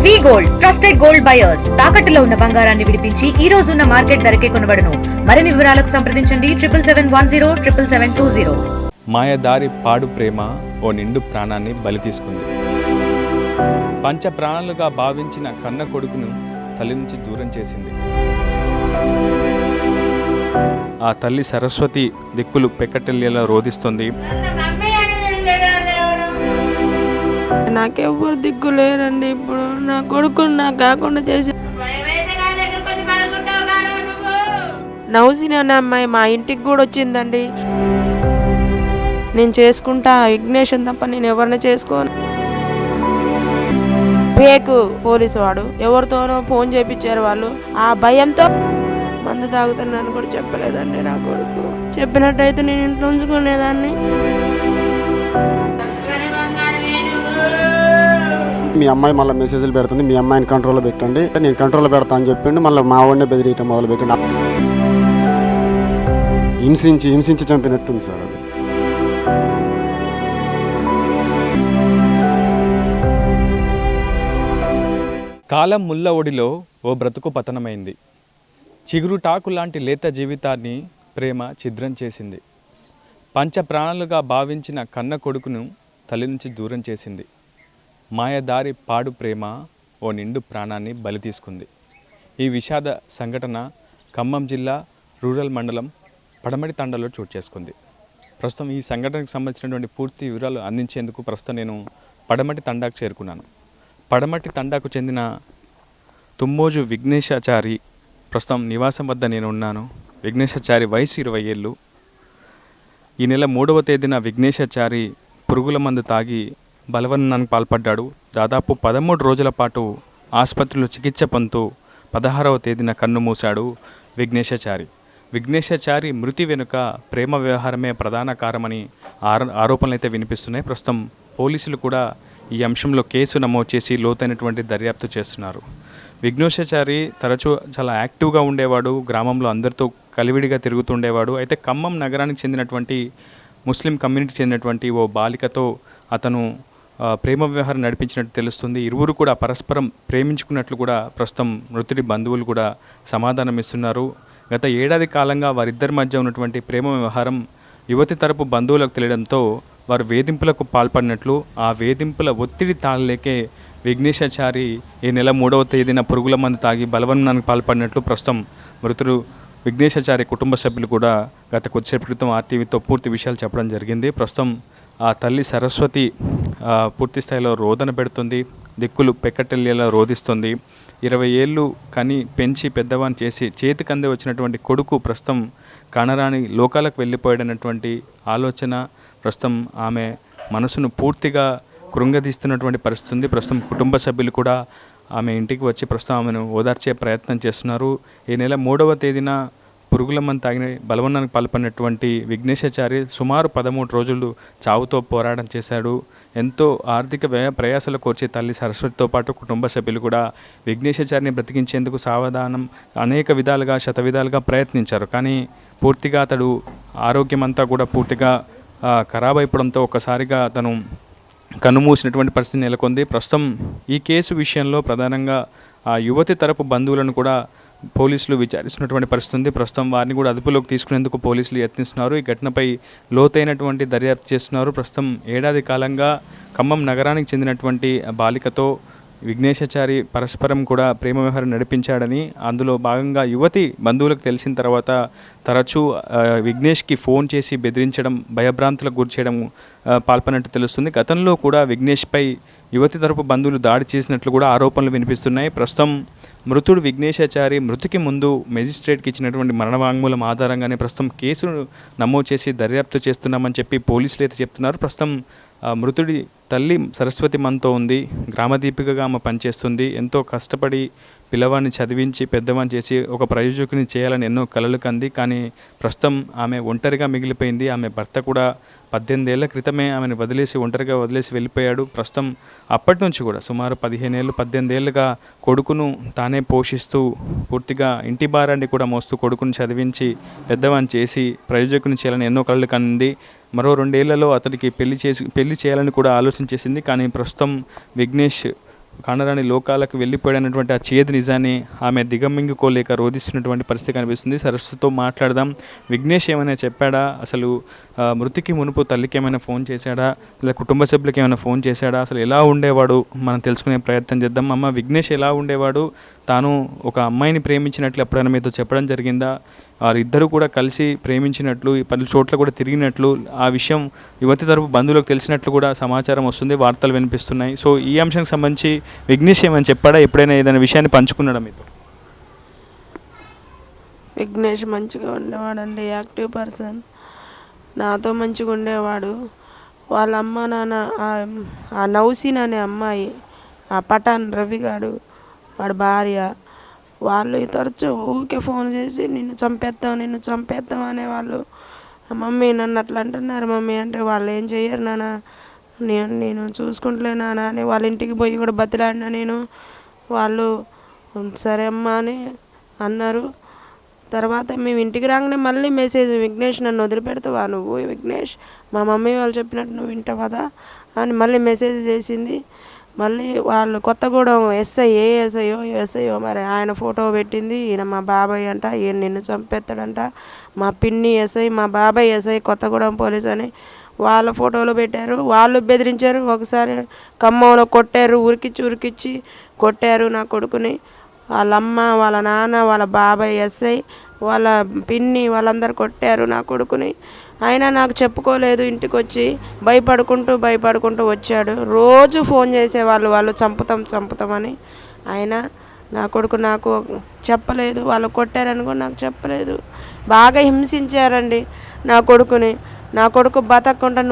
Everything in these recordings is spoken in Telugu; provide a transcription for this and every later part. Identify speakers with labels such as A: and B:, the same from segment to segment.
A: వి గోల్డ్ ట్రస్టెడ్ గోల్డ్ బయర్స్ తాకట్టులో ఉన్న బంగారాన్ని విడిపించి ఈ రోజు ఉన్న మార్కెట్ ధరకే కొనబడును. మరిన్ని వివరాలకు సంప్రదించండి 7771077720.
B: మాయదారి పాడు ప్రేమ ఓ నిండు ప్రాణాన్ని బలి తీసుకుంది. పంచ ప్రాణాలుగా భావించిన కన్న కొడుకును తల్లి నుంచి దూరం చేసింది. ఆ తల్లి సరస్వతి దిక్కులు పెక్కటెల్లేలా రోధిస్తుంది.
C: నాకెవ్వరు దిక్కు లేరండి. ఇప్పుడు నా కొడుకుని నాకు కాకుండా చేసి నౌసిన్ అనే అమ్మాయి మా ఇంటికి కూడా వచ్చిందండి. నేను చేసుకుంటా విఘ్నేషన్ తప్ప నేను ఎవరిని చేసుకోను. పేకు పోలీసు వాడు ఎవరితోనో ఫోన్ చేయించారు వాళ్ళు. ఆ భయంతో మందు తాగుతున్నాను కూడా చెప్పలేదండి నా కొడుకు. చెప్పినట్టయితే నేను ఇంట్లో ఉంచుకునేదాన్ని.
D: మీ అమ్మాయి మళ్ళీ మెసేజ్లు పెడుతుంది, మీ అమ్మాయిని కంట్రోల్లో పెట్టండి, నేను కంట్రోల్లో పెడతా అని చెప్పిండు. మళ్ళీ మా వాడినే బెదిరియటం మొదలు పెట్టండి. హింసించి చంపినట్టుంది సార్ అది.
B: కాలం ముళ్ళ ఒడిలో ఓ బ్రతుకు పతనమైంది. చిగురుటాకు లాంటి లేత జీవితాన్ని ప్రేమ ఛిద్రం చేసింది. పంచ ప్రాణాలుగా భావించిన కన్న కొడుకును తల్లి నుంచి దూరం చేసింది. మాయదారి పాడు ప్రేమ ఓ నిండు ప్రాణాన్ని బలి తీసుకుంది. ఈ విషాద సంఘటన ఖమ్మం జిల్లా రూరల్ మండలం పడమటి తండాలో చోటు చేసుకుంది. ప్రస్తుతం ఈ సంఘటనకు సంబంధించినటువంటి పూర్తి వివరాలు అందించేందుకు ప్రస్తుతం నేను పడమటి తండాకు చేరుకున్నాను. పడమటి తండాకు చెందిన తుమ్మోజు విఘ్నేశాచారి ప్రస్తుతం నివాసం వద్ద నేను ఉన్నాను. విఘ్నేశాచారి వయసు 20 ఏళ్ళు. ఈ నెల 3వ తేదీన విఘ్నేశాచారి పురుగుల మందు తాగి బలవన్నానికి పాల్పడ్డాడు. దాదాపు 13 రోజుల పాటు ఆసుపత్రిలో చికిత్స పొందుతూ 16వ తేదీన కన్ను మూశాడు విఘ్నేశాచారి మృతి వెనుక ప్రేమ వ్యవహారమే ప్రధాన కారణమని ఆరోపణలు అయితే వినిపిస్తున్నాయి. ప్రస్తుతం పోలీసులు కూడా ఈ అంశంలో కేసు నమోదు చేసి లోతైనటువంటి దర్యాప్తు చేస్తున్నారు. విఘ్నేశాచారి తరచూ చాలా యాక్టివ్గా ఉండేవాడు. గ్రామంలో అందరితో కలివిడిగా తిరుగుతుండేవాడు. అయితే ఖమ్మం నగరానికి చెందినటువంటి ముస్లిం కమ్యూనిటీకి చెందినటువంటి ఓ బాలికతో అతను ప్రేమ వ్యవహారం నడిపించినట్టు తెలుస్తుంది. ఇరువురు కూడా పరస్పరం ప్రేమించుకున్నట్లు కూడా ప్రస్తుతం మృతుడి బంధువులు కూడా సమాధానం ఇస్తున్నారు. గత ఏడాది కాలంగా వారిద్దరి మధ్య ఉన్నటువంటి ప్రేమ వ్యవహారం యువతి తరపు బంధువులకు తెలియడంతో వారు వేధింపులకు పాల్పడినట్లు, ఆ వేధింపుల ఒత్తిడి తాళలేకే విఘ్నేశాచారి ఈ నెల 3వ తేదీన పురుగుల మందు తాగి బలవన్నానికి పాల్పడినట్లు ప్రస్తుతం మృతుడు విఘ్నేశాచారి కుటుంబ సభ్యులు కూడా గత కొద్దిసేపు క్రితం ఆర్టీవీతో పూర్తి విషయాలు చెప్పడం జరిగింది. ప్రస్తుతం ఆ తల్లి సరస్వతి పూర్తి స్థాయిలో రోదన పెడుతుంది. దిక్కులు పెక్కటెల్లేలా రోధిస్తుంది. 20 ఏళ్ళు కని పెంచి పెద్దవాన్ని చేసి చేతికందే వచ్చినటువంటి కొడుకు ప్రస్తుతం కానరాని లోకాలకు వెళ్ళిపోయాడన్నటువంటి ఆలోచన ప్రస్తుతం ఆమె మనసును పూర్తిగా కృంగదీస్తున్నటువంటి పరిస్థితి ఉంది. ప్రస్తుతం కుటుంబ సభ్యులు కూడా ఆమె ఇంటికి వచ్చి ప్రస్తుతం ఆమెను ఓదార్చే ప్రయత్నం చేస్తున్నారు. ఈ నెల 3వ తేదీన పురుగుల మందు తాగిన బలవన్నానికి పాల్పడినటువంటి విఘ్నేశాచారి సుమారు 13 రోజులు చావుతో పోరాటం చేశాడు. ఎంతో ఆర్థిక వ్యయ ప్రయాసాలు కోర్చే తల్లి సరస్వతితో పాటు కుటుంబ సభ్యులు కూడా విఘ్నేశాచారిని బ్రతికించేందుకు సావధానం అనేక విధాలుగా శతవిధాలుగా ప్రయత్నించారు. కానీ పూర్తిగా అతడు ఆరోగ్యం అంతా కూడా పూర్తిగా ఖరాబ్ అయిపోవడంతో ఒక్కసారిగా అతను కన్నుమూసినటువంటి పరిస్థితి నెలకొంది. ప్రస్తుతం ఈ కేసు విషయంలో ప్రధానంగా ఆ యువతి తరపు బంధువులను కూడా పోలీసులు విచారిస్తున్నటువంటి పరిస్థితి ఉంది. ప్రస్తుతం వారిని కూడా అదుపులోకి తీసుకునేందుకు పోలీసులు యత్నిస్తున్నారు. ఈ ఘటనపై లోతైనటువంటి దర్యాప్తు చేస్తున్నారు. ప్రస్తుతం ఏడాది కాలంగా ఖమ్మం నగరానికి చెందినటువంటి బాలికతో విఘ్నేశాచారి పరస్పరం కూడా ప్రేమ వ్యవహారం నడిపించాడని, అందులో భాగంగా యువతి బంధువులకు తెలిసిన తర్వాత తరచూ విఘ్నేష్కి ఫోన్ చేసి బెదిరించడం, భయభ్రాంతులకు గురి చేయడం పాల్పడినట్టు తెలుస్తుంది. గతంలో కూడా విఘ్నేష్పై యువతి తరపు బంధువులు దాడి చేసినట్లు కూడా ఆరోపణలు వినిపిస్తున్నాయి. ప్రస్తుతం మృతుడు విఘ్నేశాచారి మృతికి ముందు మెజిస్ట్రేట్కి ఇచ్చినటువంటి మరణవాంగ్మూలం ఆధారంగానే ప్రస్తుతం కేసును నమోదు చేసి దర్యాప్తు చేస్తున్నామని చెప్పి పోలీసులు అయితే చెప్తున్నారు. ప్రస్తుతం మృతుడి తల్లి సరస్వతి మనతో ఉంది. గ్రామదీపికగా ఆమె పనిచేస్తుంది. ఎంతో కష్టపడి పిల్లవాడిని చదివించి పెద్దవాడిని చేసి ఒక ప్రయోజకుని చేయాలని ఎన్నో కలలు కంది. కానీ ప్రస్తుతం ఆమె ఒంటరిగా మిగిలిపోయింది. ఆమె భర్త కూడా 18 ఏళ్ల క్రితమే ఆమెను ఒంటరిగా వదిలేసి వెళ్ళిపోయాడు. ప్రస్తుతం అప్పటి నుంచి కూడా సుమారు 18 ఏళ్ళుగా కొడుకును తానే పోషిస్తూ పూర్తిగా ఇంటి భారాన్ని కూడా మోస్తూ కొడుకును చదివించి పెద్దవాడిని చేసి ప్రయోజకుని చేయాలని ఎన్నో కలలు కంది. మరో 2 ఏళ్లలో అతడికి పెళ్లి చేయాలని కూడా ఆలోచన చేసింది. కానీ ప్రస్తుతం విఘ్నేష్ కానరాని లోకాలకు వెళ్ళిపోయినటువంటి ఆ చేదు నిజాన్ని ఆమె దిగమింగుకోలేక రోధిస్తున్నటువంటి పరిస్థితి కనిపిస్తుంది. సరస్సుతో మాట్లాడదాం. విఘ్నేష్ ఏమైనా చెప్పాడా? అసలు మృతికి మునుపు తల్లికి ఏమైనా ఫోన్ చేశాడా, లేదా కుటుంబ సభ్యులకి ఏమైనా ఫోన్ చేశాడా, అసలు ఎలా ఉండేవాడు మనం తెలుసుకునే ప్రయత్నం చేద్దాం. అమ్మ, విఘ్నేష్ ఎలా ఉండేవాడు? తాను ఒక అమ్మాయిని ప్రేమించినట్లు ఎప్పుడైనా మీతో చెప్పడం జరిగిందా? వారిద్దరూ కూడా కలిసి ప్రేమించినట్లు, పలు చోట్ల కూడా తిరిగినట్లు ఆ విషయం యువతి తరపు బంధువులకు తెలిసినట్లు కూడా సమాచారం వస్తుంది, వార్తలు వినిపిస్తున్నాయి. సో ఈ అంశానికి సంబంధించి విఘ్నేష్ ఏమైనా చెప్పాడా? ఎప్పుడైనా ఏదైనా విషయాన్ని పంచుకున్నాడా మీతో?
C: విఘ్నేష్ మంచిగా ఉండేవాడండి, యాక్టివ్ పర్సన్, నాతో మంచిగా ఉండేవాడు. వాళ్ళ అమ్మ నాన్న ఆ నౌసీన్ అనే అమ్మాయి, ఆ పఠాన్ రవిగాడు వాడి భార్య, వాళ్ళు తరచూ ఊరికే ఫోన్ చేసి నిన్ను చంపేద్దాం అనేవాళ్ళు. మమ్మీ నన్ను అట్లా అంటున్నారు మమ్మీ అంటే, వాళ్ళు ఏం చెయ్యరు నాన్న, నేను చూసుకుంటలే నాన్న అని వాళ్ళ ఇంటికి పోయి కూడా బతిలాడినా నేను. వాళ్ళు సరే అమ్మా అని అన్నారు. తర్వాత మేము ఇంటికి రాగానే మళ్ళీ మెసేజ్, విఘ్నేష్ నన్ను వదిలిపెడతావా నువ్వు విఘ్నేష్, మా మమ్మీ వాళ్ళు చెప్పినట్టు నువ్వు వింటావదా అని మళ్ళీ మెసేజ్ చేసింది. మళ్ళీ వాళ్ళు కొత్తగూడెం ఎస్ఐయో మరి ఆయన ఫోటో పెట్టింది. ఈయన మా బాబాయ్ అంట, ఈయన నిన్ను చంపేస్తాడంట, మా పిన్ని ఎస్ఐ, మా బాబాయ్ ఎస్ఐ, కొత్తగూడెం పోలీస్ అని వాళ్ళ ఫోటోలు పెట్టారు. వాళ్ళు బెదిరించారు. ఒకసారి ఖమ్మంలో కొట్టారు, ఉరికిచ్చి కొట్టారు నా కొడుకుని. వాళ్ళ అమ్మ, వాళ్ళ నాన్న, వాళ్ళ బాబాయ్ ఎస్ఐ, వాళ్ళ పిన్ని, వాళ్ళందరూ కొట్టారు నా కొడుకుని. అయినా నాకు చెప్పుకోలేదు. ఇంటికి వచ్చి భయపడుకుంటూ వచ్చాడు. రోజు ఫోన్ చేసేవాళ్ళు, వాళ్ళు చంపుతామని. అయినా నా కొడుకు నాకు చెప్పలేదు. వాళ్ళు కొట్టారని కూడా నాకు చెప్పలేదు. బాగా హింసించారండి నా కొడుకుని. నా కొడుకు బతకకుండా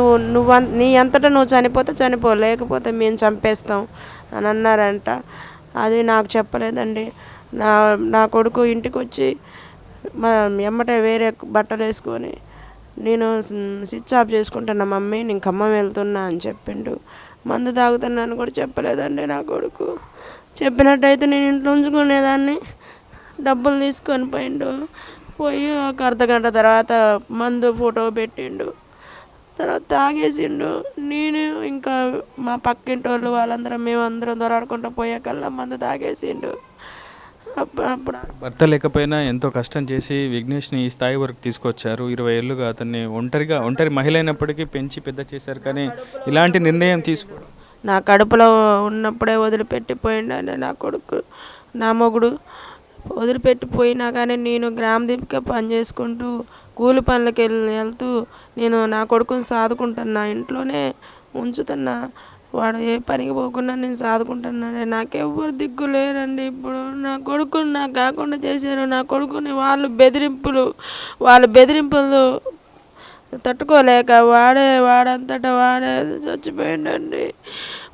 C: నీ అంతటా నువ్వు చనిపోతే చనిపో, లేకపోతే మేము చంపేస్తాం అని అన్నారంట. అది నాకు చెప్పలేదండి. నా కొడుకు ఇంటికి వచ్చి ఎమ్మటే వేరే బట్టలు వేసుకొని, నేను స్విచ్ ఆఫ్ చేసుకుంటున్నా మమ్మీ, నేను ఖమ్మం వెళ్తున్నా అని చెప్పిండు. మందు తాగుతున్నాను కూడా చెప్పలేదండి నా కొడుకు. చెప్పినట్టయితే నేను ఇంట్లో ఉంచుకునేదాన్ని. డబ్బులు తీసుకొని పోయి ఒక అర్ధగంట తర్వాత మందు ఫోటో పెట్టిండు. తర్వాత తాగేసిండు. నేను ఇంకా మా పక్కింటి వాళ్ళు వాళ్ళందరం మేమందరం దొరాడుకుంటూ పోయేకల్లా మందు తాగేసిండు. అప్పుడు
B: భర్త లేకపోయినా ఎంతో కష్టం చేసి విఘ్నేష్ని ఈ స్థాయి వరకు తీసుకొచ్చారు. 20 ఏళ్ళుగా అతన్ని ఒంటరి మహిళ అయినప్పటికీ పెంచి పెద్ద చేశారు. కానీ ఇలాంటి నిర్ణయం తీసుకోవడం,
C: నా కడుపులో ఉన్నప్పుడే వదిలిపెట్టిపోయిండు నా కొడుకు. నా మొగుడు వదిలిపెట్టిపోయినా కానీ నేను గ్రామదీపిక పని చేసుకుంటూ కూలి పనులకి వెళ్తూ నేను నా కొడుకుని సాదుకుంటున్నా, ఇంట్లోనే ఉంచుతున్నా. వాడు ఏ పనికి పోకుండా నేను సాదుకుంటున్నాను. నాకెవ్వరు దిక్కు లేరండి. ఇప్పుడు నా కొడుకుని నాకు కాకుండా చేశారు. నా కొడుకుని వాళ్ళ బెదిరింపులు తట్టుకోలేక వాడంతటా వాడే చచ్చిపోయిండండి.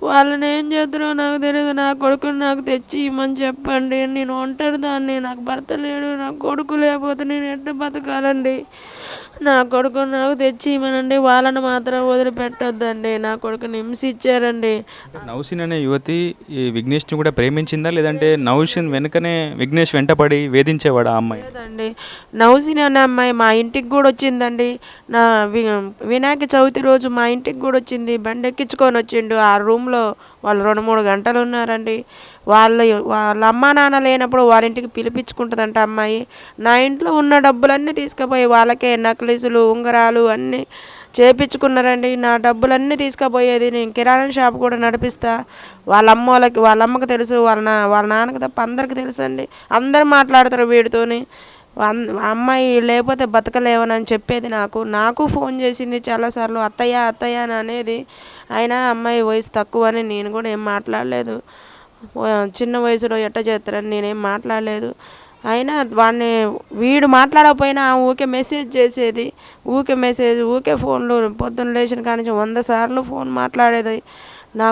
C: వాళ్ళని ఏం చేద్దరో నాకు తెలియదు. నా కొడుకుని నాకు తెచ్చి ఇమ్మని చెప్పండి. నేను ఒంటరి దాన్ని, నాకు భర్త లేడు. నా కొడుకు లేకపోతే నేను ఎట్లా బతకాలండి? నా కొడుకు నాకు తెచ్చి ఇమ్మనండి. వాళ్ళని మాత్రం వదిలిపెట్టొద్దండి. నా కొడుకుని హింసించారండి.
B: నౌసిన్ అనే యువతి ఈ విఘ్నేష్ని కూడా ప్రేమించిందా, లేదంటే నౌసిన్ వెనుకనే విఘ్నేష్ వెంటపడి వేధించేవాడు ఆ అమ్మాయి?
C: లేదండి, నౌసిన్ అనే అమ్మాయి మా ఇంటికి కూడా వచ్చిందండి. నా వినాయక చవితి రోజు మా ఇంటికి కూడా వచ్చింది. బండి ఎక్కించుకొని వచ్చిండు. ఆ రూమ్లో వాళ్ళు 2-3 గంటలు ఉన్నారండి. వాళ్ళ అమ్మా నాన్న లేనప్పుడు వాళ్ళ ఇంటికి పిలిపించుకుంటుందంట అమ్మాయి. నా ఇంట్లో ఉన్న డబ్బులన్నీ తీసుకుపోయి వాళ్ళకే నక్లీసులు, ఉంగరాలు అన్నీ చేపించుకున్నారండి. నా డబ్బులన్నీ తీసుకుపోయేది. నేను కిరాణా షాప్ కూడా నడిపిస్తా. వాళ్ళ అమ్మకి తెలుసు, వాళ్ళ నాన్నకి తప్ప అందరికి తెలుసు అండి. అందరు మాట్లాడతారు వీడితోని. అమ్మాయి లేకపోతే బతకలేవనని చెప్పేది నాకు ఫోన్ చేసింది చాలాసార్లు, అత్తయ్య అని అనేది. అయినా అమ్మాయి వయసు తక్కువ అని నేను కూడా ఏం మాట్లాడలేదు. చిన్న వయసులో ఎట్ట చేస్తారని నేనేం మాట్లాడలేదు. అయినా వీడు మాట్లాడకపోయినా ఊకే మెసేజ్ చేసేది. ఊకే ఫోన్లు పొద్దున్న లేచిన కానించి 100 సార్లు ఫోన్ మాట్లాడేది. నా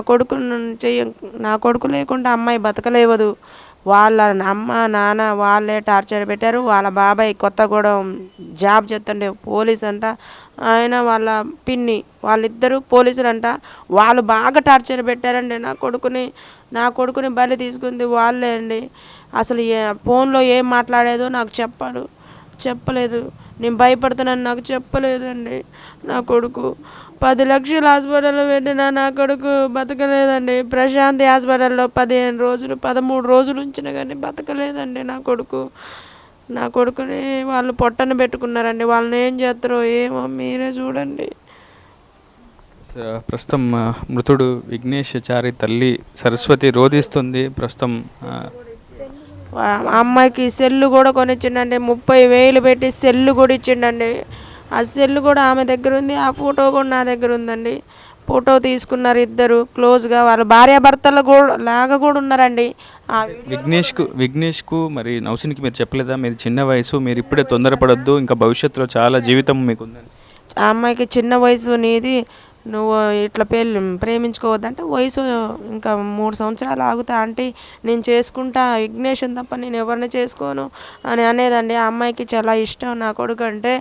C: కొడుకు లేకుండా అమ్మాయి బతకలేవదు. వాళ్ళ అమ్మ నాన్న వాళ్ళే టార్చర్ పెట్టారు. వాళ్ళ బాబాయ్ కొత్తగూడెం జాబ్ చేస్తుండే పోలీస్ అంట. ఆయన వాళ్ళ పిన్ని వాళ్ళిద్దరూ పోలీసులు అంట. వాళ్ళు బాగా టార్చర్ పెట్టారండి నా కొడుకుని బలి తీసుకుంది వాళ్ళే అండి. అసలు ఫోన్లో ఏం మాట్లాడేదో నాకు చెప్పలేదు. నేను భయపడుతున్నాను, నాకు చెప్పలేదండి నా కొడుకు. 10 లక్షలు హాస్పిటల్లో పెట్టినా నా కొడుకు బతకలేదండి. ప్రశాంతి హాస్పిటల్లో 15 రోజులు 13 రోజులు ఉంచినా కానీ బతకలేదండి నా కొడుకు. నా కొడుకుని వాళ్ళు పొట్టన పెట్టుకున్నారండి. వాళ్ళని ఏం చేస్తారో ఏమో మీరే చూడండి.
B: ప్రస్తుతం మృతుడు విఘ్నేష్ చారి తల్లి సరస్వతి రోధిస్తుంది. ప్రస్తుతం
C: అమ్మాయికి సెల్లు కూడా కొనిచ్చిండండి. 30,000 పెట్టి సెల్లు కూడా ఇచ్చిండండి. ఆ సెల్లు కూడా ఆమె దగ్గర ఉంది. ఆ ఫోటో కూడా నా దగ్గర ఉందండి. ఫోటో తీసుకున్నారు ఇద్దరు క్లోజ్గా. వాళ్ళ భార్యాభర్తలు కూడా లాగా కూడా ఉన్నారండి.
B: విఘ్నేష్కు మరి నౌసిన్కి మీరు చెప్పలేదా? మీరు చిన్న వయసు, మీరు ఇప్పుడే తొందరపడొద్దు, ఇంకా భవిష్యత్తులో చాలా జీవితం మీకు ఉందని.
C: ఆ అమ్మాయికి చిన్న వయసు నీది, నువ్వు ఇట్లా ప్రేమించుకోవద్దంటే వయసు ఇంకా 3 సంవత్సరాలు ఆగుతా అంటే నేను చేసుకుంటా విఘ్నేషన్ తప్ప నేను ఎవరిని చేసుకోను అని అనేదండి. ఆ అమ్మాయికి చాలా ఇష్టం నా కొడుకు అంటే.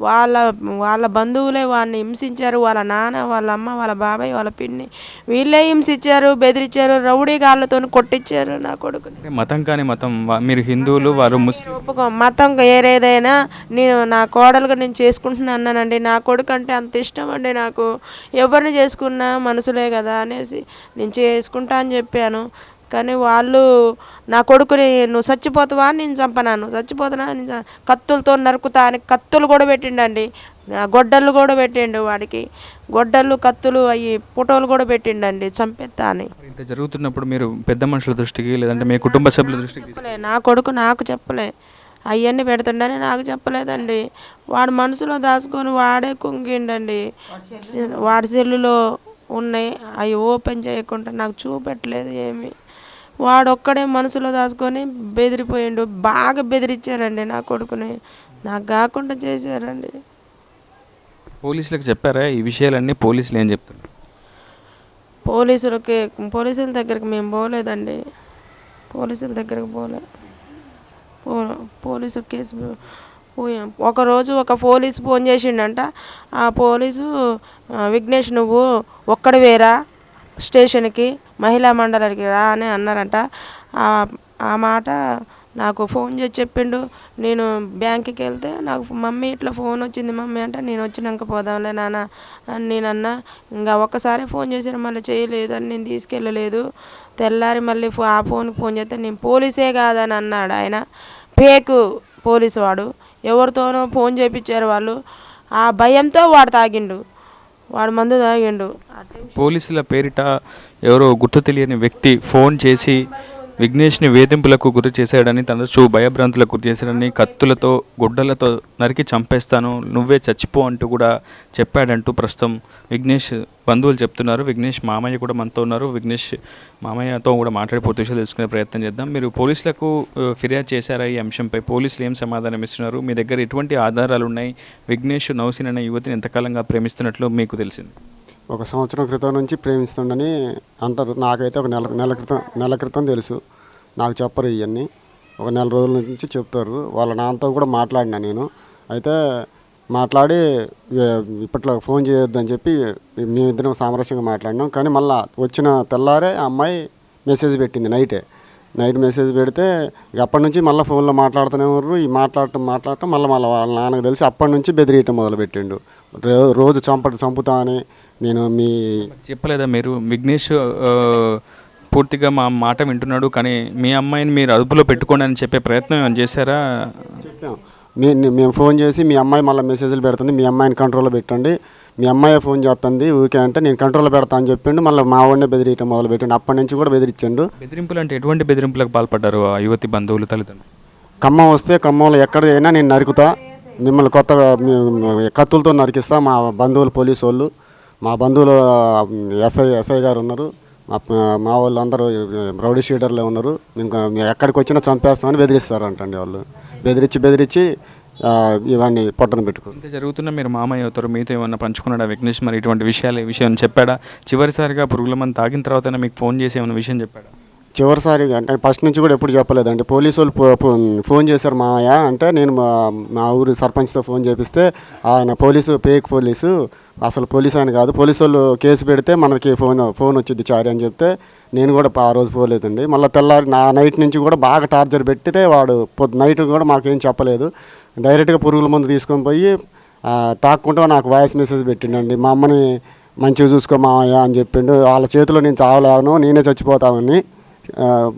C: వాళ్ళ బంధువులే వాడిని హింసించారు. వాళ్ళ నాన్న, వాళ్ళ అమ్మ, వాళ్ళ బాబాయ్, వాళ్ళ పిన్ని వీళ్ళే హింసించారు, బెదిరించారు, రౌడీ గాళ్ళతో కొట్టించారు నా కొడుకుని.
B: మతం కానీ మతం, మీరు హిందువులు, వారు ముస్లిం.
C: ఒప్పుకో మతం ఏదైనా నేను నా కోడలుగా నేను చేసుకుంటున్నా అన్నానండి. నా కొడుకు అంటే అంత ఇష్టం అండి నాకు. ఎవరిని చేసుకున్నా మనసులే కదా అనేసి నేను చేసుకుంటా అని చెప్పాను. కానీ వాళ్ళు నా కొడుకుని నువ్వు చచ్చిపోతావా నేను చంపనాను, చచ్చిపోతున్నా కత్తులతో నరుకుతా అని కత్తులు కూడా పెట్టిండండి. గొడ్డళ్ళు కూడా పెట్టిండు వాడికి. గొడ్డళ్ళు, కత్తులు, అవి ఫోటోలు కూడా పెట్టిండండి చంపేస్తా అని.
B: ఇంత జరుగుతున్నప్పుడు మీరు పెద్ద మనుషుల దృష్టికి లేదంటే మీ కుటుంబ సభ్యుల దృష్టికి
C: నా కొడుకు నాకు చెప్పలే, అవన్నీ పెడుతుండని నాకు చెప్పలేదండి. వాడు మనసులో దాచుకొని వాడే కుంగిండండి. వాడి సెల్లులో ఉన్నాయి, అవి ఓపెన్ చేయకుండా నాకు చూపెట్టలేదు ఏమి. వాడు ఒక్కడే మనసులో దాచుకొని బెదిరిపోయిండు. బాగా బెదిరించారండి నా కొడుకుని. నాకు కాకుండా చేశారండి.
B: పోలీసులకు చెప్పారా ఈ విషయాలన్నీ? పోలీసులు ఏం చెప్తారు?
C: పోలీసుల దగ్గరికి మేము పోలేదండి. పోలీసుల దగ్గరికి పోలీసు కేసు పోయాం. ఒకరోజు ఒక పోలీసు ఫోన్ చేసిండంట. ఆ పోలీసు, విఘ్నేష్ నువ్వు ఒక్కడివేరా స్టేషన్కి, మహిళా మండలికి రా అని అన్నారంట. ఆ మాట నాకు ఫోన్ చేసి చెప్పిండు. నేను బ్యాంకుకి వెళ్తే నాకు మమ్మీ ఇట్లా ఫోన్ వచ్చింది మమ్మీ అంటే, నేను వచ్చినాక పోదాంలే నాన్న అని నేనన్నా. ఇంకా ఒక్కసారి ఫోన్ చేశాను, మళ్ళీ చేయలేదు అని నేను తీసుకెళ్ళలేదు. తెల్లారి మళ్ళీ ఆ ఫోన్కి ఫోన్ చేస్తే నేను పోలీసే కాదని అన్నాడు ఆయన. ఫేక్ పోలీసు వాడు, ఎవరితోనో ఫోన్ చేయించారు వాళ్ళు. ఆ భయంతో వాడు తాగిండు, వాడు మందు తాగిండు.
B: పోలీసుల పేరిట ఎవరో గుర్తు తెలియని వ్యక్తి ఫోన్ చేసి విఘ్నేష్ని వేధింపులకు గురి చేశాడని, తనచు భయభ్రాంతులకు గురి చేశాడని, కత్తులతో గుడ్డలతో నరికి చంపేస్తాను, నువ్వే చచ్చిపో అంటూ కూడా చెప్పాడంటూ ప్రస్తుతం విఘ్నేష్ బంధువులు చెప్తున్నారు. విఘ్నేష్ మామయ్య కూడా మనతో ఉన్నారు. విఘ్నేష్ మామయ్యతో కూడా మాట్లాడి పూర్తి విషయాలు తెలుసుకునే ప్రయత్నం చేద్దాం. మీరు పోలీసులకు ఫిర్యాదు చేశారా ఈ అంశంపై? పోలీసులు ఏం సమాధానం ఇస్తున్నారు? మీ దగ్గర ఎటువంటి ఆధారాలు ఉన్నాయి? విఘ్నేష్ నౌసిన్ అనే యువతిని ఎంతకాలంగా ప్రేమిస్తున్నట్లు మీకు తెలిసింది?
D: 1 సంవత్సరం క్రితం నుంచి ప్రేమిస్తుండని అంటారు. నాకైతే ఒక నెల క్రితం తెలుసు. నాకు చెప్పరు ఇవన్నీ. ఒక నెల రోజుల నుంచి చెప్తారు. వాళ్ళ నాన్నతో కూడా మాట్లాడినా నేను. అయితే మాట్లాడి ఇప్పట్లో ఫోన్ చేయొద్దని చెప్పి మేమిద్దరం సామరస్యంగా మాట్లాడినాం. కానీ మళ్ళీ వచ్చిన తెల్లారే ఆ అమ్మాయి మెసేజ్ పెట్టింది. నైట్ మెసేజ్ పెడితే అప్పటి నుంచి మళ్ళీ ఫోన్లో మాట్లాడుతూనే ఉన్నారు. ఈ మాట్లాడటం మళ్ళీ వాళ్ళ నాన్నకు తెలిసి అప్పటి నుంచి బెదిరియటం మొదలుపెట్టిండు. రోజు చంపుతా అని. నేను
B: చెప్పలేదా మీరు? విఘ్నేష్ పూర్తిగా మా మాట వింటున్నాడు, కానీ మీ అమ్మాయిని మీరు అదుపులో పెట్టుకోండి అని చెప్పే ప్రయత్నం ఏమైనా చేశారా?
D: చెప్పాం. మేము ఫోన్ చేసి మీ అమ్మాయి మళ్ళీ మెసేజ్లు పెడుతుంది, మీ అమ్మాయిని కంట్రోల్లో పెట్టండి, మీ అమ్మాయి ఫోన్ చేస్తుంది ఊరికే అంటే నేను కంట్రోల్లో పెడతా అని చెప్పిండు. మళ్ళీ మా వాడినే బెదిరియటం మొదలుపెట్టిండు. అప్పటి నుంచి కూడా బెదిరించండు.
B: బెదిరింపులు అంటే ఎటువంటి బెదిరింపులకు పాల్పడ్డారు ఆ యువతి బంధువులు, తల్లిదండ్రులు?
D: ఖమ్మం వస్తే ఖమ్మంలో ఎక్కడైనా నేను నరుకుతా, మిమ్మల్ని కొత్తగా కత్తులతో నరికిస్తా. మా బంధువులు పోలీసు వాళ్ళు, మా బంధువులు ఎస్ఐ గారు ఉన్నారు, మా వాళ్ళు అందరూ రౌడీ షీటర్లే ఉన్నారు, ఇంకా ఎక్కడికి వచ్చినా చంపేస్తామని బెదిరిస్తారంటండి. వాళ్ళు బెదిరించి ఇవన్నీ పొట్టను పెట్టుకుని
B: ఇంత జరుగుతున్న మీరు మామయ్య అవుతారు, మీతో ఏమన్నా పంచుకున్నాడా విఘ్నేష్? మరి ఇటువంటి విషయం చెప్పాడా? చివరిసారిగా పురుగుల మంది తాగిన తర్వాత మీకు ఫోన్ చేసి ఏమైనా విషయం చెప్పాడా?
D: చివరిసారిగా అంటే ఫస్ట్ నుంచి కూడా ఎప్పుడు చెప్పలేదండి. పోలీసు వాళ్ళు ఫోన్ చేశారు మామయ్య అంటే, నేను మా ఊరు సర్పంచ్తో ఫోన్ చేపిస్తే ఆయన ఫేక్ పోలీసు, అసలు పోలీసు ఆయన కాదు, పోలీసు వాళ్ళు కేసు పెడితే మనకి ఫోన్ వచ్చింది చారి అని చెప్తే నేను కూడా ఆ రోజు పోలేదండి. మళ్ళీ తెల్లారి నైట్ నుంచి కూడా బాగా టార్చర్ పెట్టితే వాడు నైట్ కూడా మాకేం చెప్పలేదు. డైరెక్ట్గా పురుగుల మందు తీసుకొని పోయి తాక్కుంటూ నాకు వాయిస్ మెసేజ్ పెట్టిండండి. మా అమ్మని మంచిగా చూసుకో మావయ్య అని చెప్పిండు. వాళ్ళ చేతిలో నేను చావలేను, నేనే చచ్చిపోతామని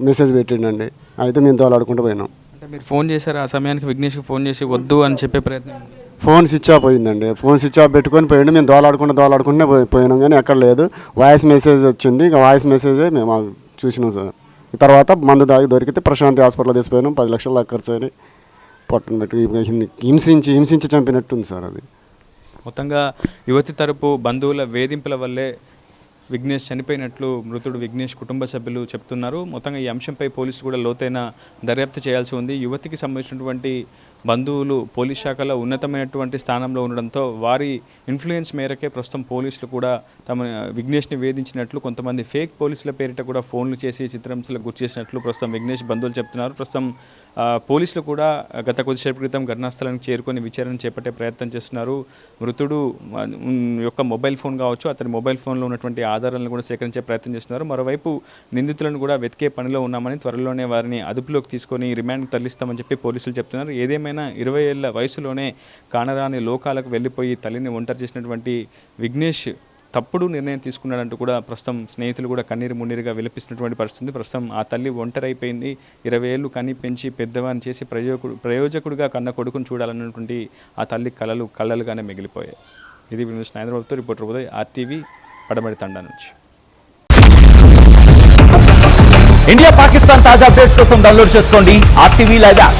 D: మెసేజ్ పెట్టిండండి. అయితే మేము తోలాడుకుంటూ పోయినాం.
B: అంటే మీరు ఫోన్ చేశారు ఆ సమయానికి, విఘ్నేష్కి ఫోన్ చేసి వద్దు అని చెప్పే ప్రయత్నం?
D: ఫోన్ స్విచ్ ఆఫ్ అయిందండి. ఫోన్ స్విచ్ ఆఫ్ పెట్టుకొని పోయిండు. మేము దోలాడుకుంటూ పోయినాం కానీ ఎక్కడ లేదు. వాయిస్ మెసేజ్ వచ్చింది. ఇక వాయిస్ మెసేజే మేము చూసినాం సార్. తర్వాత మందు దాగి దొరికితే ప్రశాంతి హాస్పిటల్లో తీసుకుపోయినాం. 10 లక్షల దాకా ఖర్చు అని పొట్టను పెట్టి హింసించి చంపినట్టుంది సార్. అది
B: మొత్తంగా యువతి తరపు బంధువుల వేధింపుల వల్లే విఘ్నేష్ చనిపోయినట్లు మృతుడు విఘ్నేష్ కుటుంబ సభ్యులు చెప్తున్నారు. మొత్తంగా ఈ అంశంపై పోలీసులు కూడా లోతైన దర్యాప్తు చేయాల్సి ఉంది. యువతికి సంబంధించినటువంటి బంధువులు పోలీస్ శాఖలో ఉన్నతమైనటువంటి స్థానంలో ఉండడంతో వారి ఇన్ఫ్లుయెన్స్ మేరకే ప్రస్తుతం పోలీసులు కూడా తమ విఘ్నేష్ని వేధించినట్లు, కొంతమంది ఫేక్ పోలీసుల పేరిట కూడా ఫోన్లు చేసి చిత్రహింసలకు గురి చేసినట్లు ప్రస్తుతం విఘ్నేష్ బంధువులు చెప్తున్నారు. ప్రస్తుతం పోలీసులు కూడా గత కొద్దిసేపు క్రితం ఘటనా స్థలానికి చేరుకొని విచారణ చేపట్టే ప్రయత్నం చేస్తున్నారు. మృతుడు యొక్క మొబైల్ ఫోన్ కావచ్చు, అతని మొబైల్ ఫోన్లో ఉన్నటువంటి ఆధారాలను కూడా సేకరించే ప్రయత్నం చేస్తున్నారు. మరోవైపు నిందితులను కూడా వెతికే పనిలో ఉన్నామని, త్వరలోనే వారిని అదుపులోకి తీసుకొని రిమాండ్కి తరలిస్తామని చెప్పి పోలీసులు చెప్తున్నారు. ఏదేమైనా 20 ఏళ్ల వయసులోనే కానరాని లోకాలకు వెళ్ళిపోయి తల్లిని ఒంటరి చేసినటువంటి విఘ్నేష్ తప్పుడు నిర్ణయం తీసుకున్నాడంటూ కూడా ప్రస్తుతం స్నేహితులు కూడా కన్నీరు మున్నీరుగా విలపిస్తున్నటువంటి పరిస్థితి. ప్రస్తుతం ఆ తల్లి ఒంటరి అయిపోయింది. 20 ఏళ్ళు కని పెంచి పెద్దవాన్ని చేసి ప్రయోజకుడిగా కన్న కొడుకును చూడాలన్నటువంటి ఆ తల్లి కళ్ళలుగానే మిగిలిపోయాయి. ఇది హైదరాబాద్తో రిపోర్టర్ ఉదయ్, RTV పడమటి తండా నుంచి.
E: ఇండియా పాకిస్తాన్ తాజా అప్డేట్స్ కోసం డౌన్లోడ్ చేసుకోండి RTV లైవ్ యాప్.